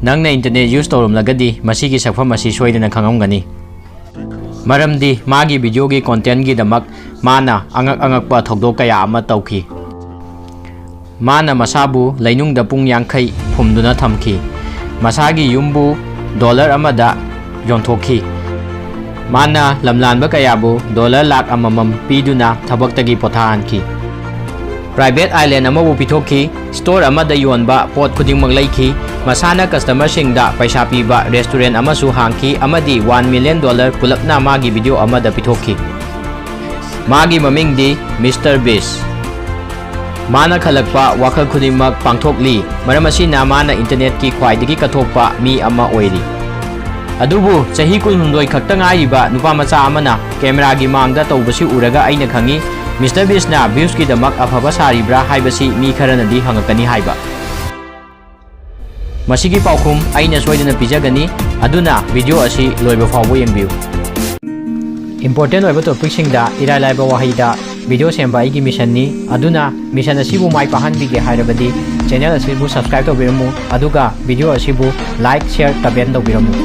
Nangna internet use tawrumlagadi masigi sakfam asi soidana khangamgani. Maramdi magi video gi content gi damak mana angak pa thogdok kaya ama tawki. Mana masabu lainungda pung yangkhai phumduna thamki. Masagi yumbu dollar amada yonthokhi. Mana lamlanba kayabu dollar lakh amamam piduna thabaktagi pothahanki. Private island amabu pithokhi, store amada yonba pot khudingmak laiki, masana customer singda paisa piba restaurant amasu hangki amadi $1 million pulapna magi video amada pithokhi. Magi mamingdi Mr. Beast. Mana khalakpa wakhal khudingmak pangthokli, maram asina mana internet ki khwaidagi kathokpa mi ama oiri. Adubu chahi kunhundoi khakta ngaiba nupa macha amana camera gi mangda tawbasi uraga aina khangi Mr. Beast na views ki damak afaba saribra haibasi mi kharanadi hangakani haiba. Masigi paukhum aina soidana pijagani aduna video asi loiba fawbo yengbiu. Important oiba topic singda irai laiba wahaida video semba igi mission ni aduna mission asibu mai pahanbige hairabadi channel asibu subscribe tawbiramu aduga video asibu like share comment tawbiramu.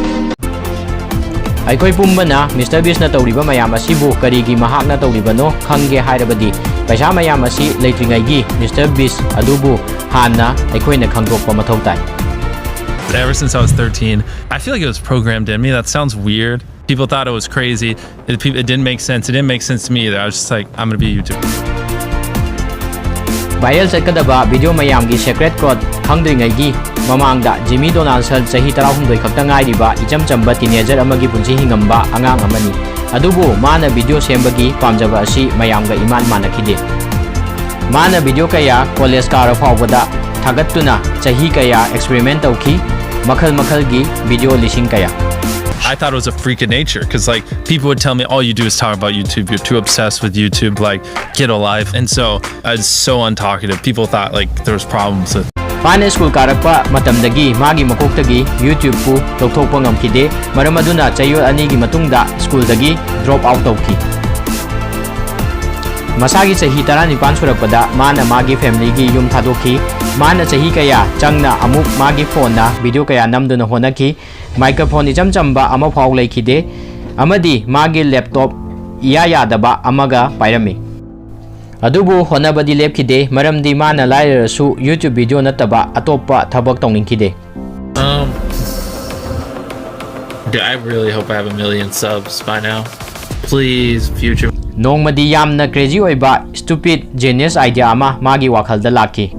Aikoi pumbana Mr. Beast na tawriba mayam asibu karigi mahakna tawribano khangge hairabadi paisa mayam asi leitringai gi Mr. Beast adubu hanna aikoina khangdokpa mathau tai. Ever since I was 13, I feel like it was programmed in me. That sounds weird. People thought it was crazy. It didn't make sense. It didn't make sense to me either. I was just like, I'm gonna be a YouTuber. Viral sakadaba video mayam gi secret code khangdringai gi mamangda Jimmy Donaldson chahi 16 khakta ngairiba icham chamba teenager amagi punchi hingamba angang amani. Adubu mana video sembagi pamjaba asi mayamga iman manakhide. Mana video kaya college kara phawbada thagattuna chahi kaya experiment tawki makhal gi video lising kaya. I thought it was a freak of nature because like people would tell me all you do is talk about YouTube, you're too obsessed with YouTube, like get a life. And so I was so untalkative. People thought like there was problems with Pana school karakpa matamdagi magi makoktagi YouTube pu tawthokpa ngamkide maram aduna chayo ani gi matungda school dagi drop out tawki. Masagi chahi 19 surakpada mana magi family gi yum thadokhi mana chahi kaya changna amuk magi phone na video kaya namduna honaki microphone icham chamba ama phaw lekhide amadi magi laptop iya daba amaga pairami. Adubu honabadi lepkhide maramdi mana lairasu YouTube video nataba atopa thabak tawninkhide. I really hope I have 1 million subs by now. Please, future. Nongmadi yamna crazy oiba stupid genius idea ama magi wakhalda lakhi.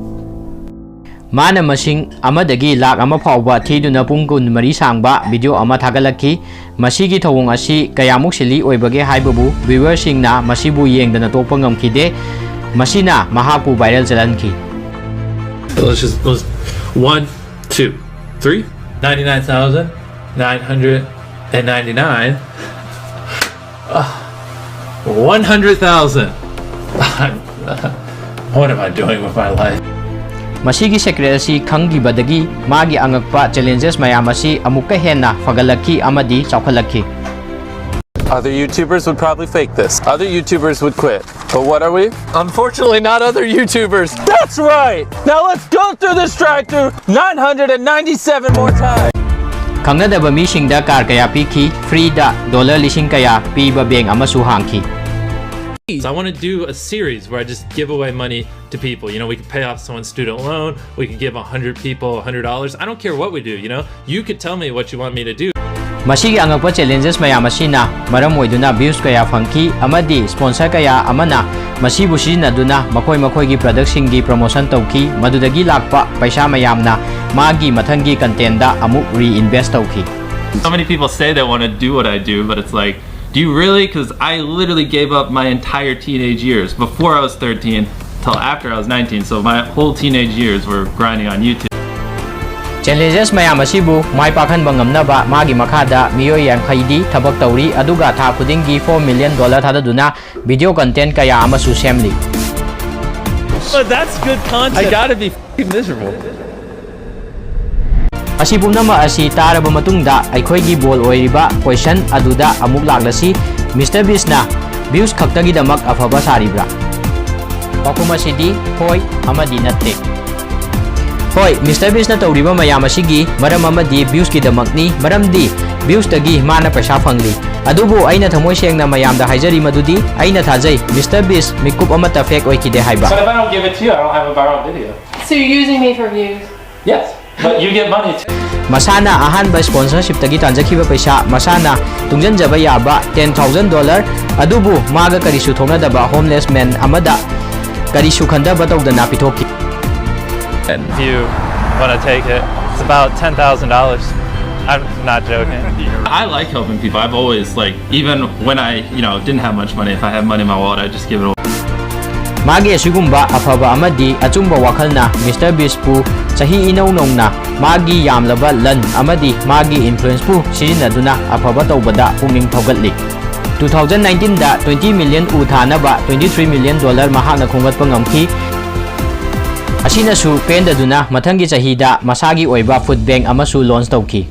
Mana masing amadagi lak ama phawba thiduna pungkun mari sangba video ama thagalakhi masigi thawong asi kayamuk sili oibage haibabu viewer singna masibu yengdana tokpa ngamkhide masina mahapu viral chalanki. Let's 1 2 3 99,999 100,000. What am I doing with my life? Masigi secret asi khangi badagi magi angakpa challenges mayam asi amukka henna fagalakhi amadi chawkhalakhi. Other YouTubers would probably fake this. Other YouTubers would quit. But what are we? Unfortunately, not other YouTubers. That's right! Now let's go through this drive-thru 997 more times. Khangnadaba mi singda kar kaya piki free da dollar lising kaya piba bank amasu hangki. I want to do a series where I just give away money to people. You know, we could pay off someone's student loan. We could give 100 people $100. I don't care what we do, you know? You could tell me what you want me to do. Masigi angakpa challenges mayam asina maram oiduna views kaya fangki amadi sponsor kaya amana masibu sizinaduna makoi gi product singi promotion tawki madudagi lakpa paisa mayamna magi mathangi content da amuk reinvest tawki. So many people say they want to do what I do, but it's like, do you really? Because I literally gave up my entire teenage years before I was 13 till after I was 19. So my whole teenage years were grinding on YouTube. Challenges mayam asibu mai pakhan bangamnaba magi makhada miyoi yankhaidi thabak tawri aduga tha khudingi $4 million thadaduna video content kaya amasu semli. But that's good content. I gotta be miserable. Asibumnama asi taraba matungda aikhoigi bol oiriba question aduda amuk laglasi Mr. Beast na views khaktagi damak afaba saribra. Pakuma sidi hoi amadi natte. Hoi, Mr. Beast na tawriba mayam asigi maram amadi views ki damakni maramdi views tagi mana paisa phangli. Adubu aina thamoi sengna mayamda haijari madudi aina thajai Mr. Beast mikup amata fake oikide haiba. But if I don't give it to you, I don't have a viral video. So you're using me for views? Yes, but you get money too. Masana ahanba sponsorship tagi tanjakhiba paisa masana tungjanjaba yaba $10,000 adubu maga karisu thonadaba homeless man amada karisu khandaba tawdana pithoki. If you want to take it, it's about $10,000. I'm not joking. I like helping people. I've always even when I didn't have much money, if I had money in my wallet, I'd just give it away. Magi asugumba afaba amadi achumba wakhalna Mr. Beast pu chahi inau nongna magi yamlaba lan amadi magi influence pu sirinaduna afaba tawbada pungning thogatli. 2019 da 20 million uthanaba $23 million mahakna khongatpa ngamki. Asinasu pendaduna mathangi chahida masagi oiba food bank amasu launch tawki.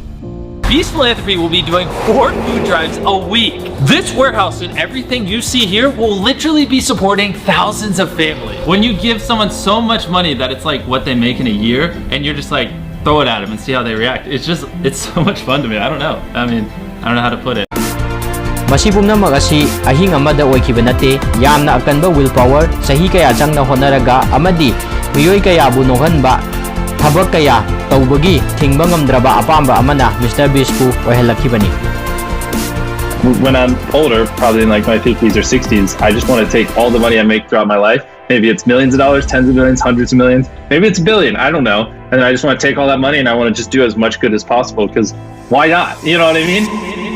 Beast Philanthropy will be doing 4 food drives a week. This warehouse and everything you see here will literally be supporting thousands of families. When you give someone so much money that it's like what they make in a year, and you're just like, throw it at them and see how they react. It's so much fun to me. I don't know. I mean, I don't know how to put it. Masi pumnamak asi ahing amada oikiba nate yamna akanba willpower sahi kaya changna honaraga amadi miyoi kaya bu nohanba thabak kaya tawbagi thingba ngamdraba apamba amana Mr. Beast pu oihalakibani. When I'm older, probably in my 50s or 60s, I just want to take all the money I make throughout my life. Maybe it's millions of dollars, tens of millions, hundreds of millions. Maybe it's a billion, I don't know. And I just want to take all that money and I want to just do as much good as possible because why not? You know what I mean?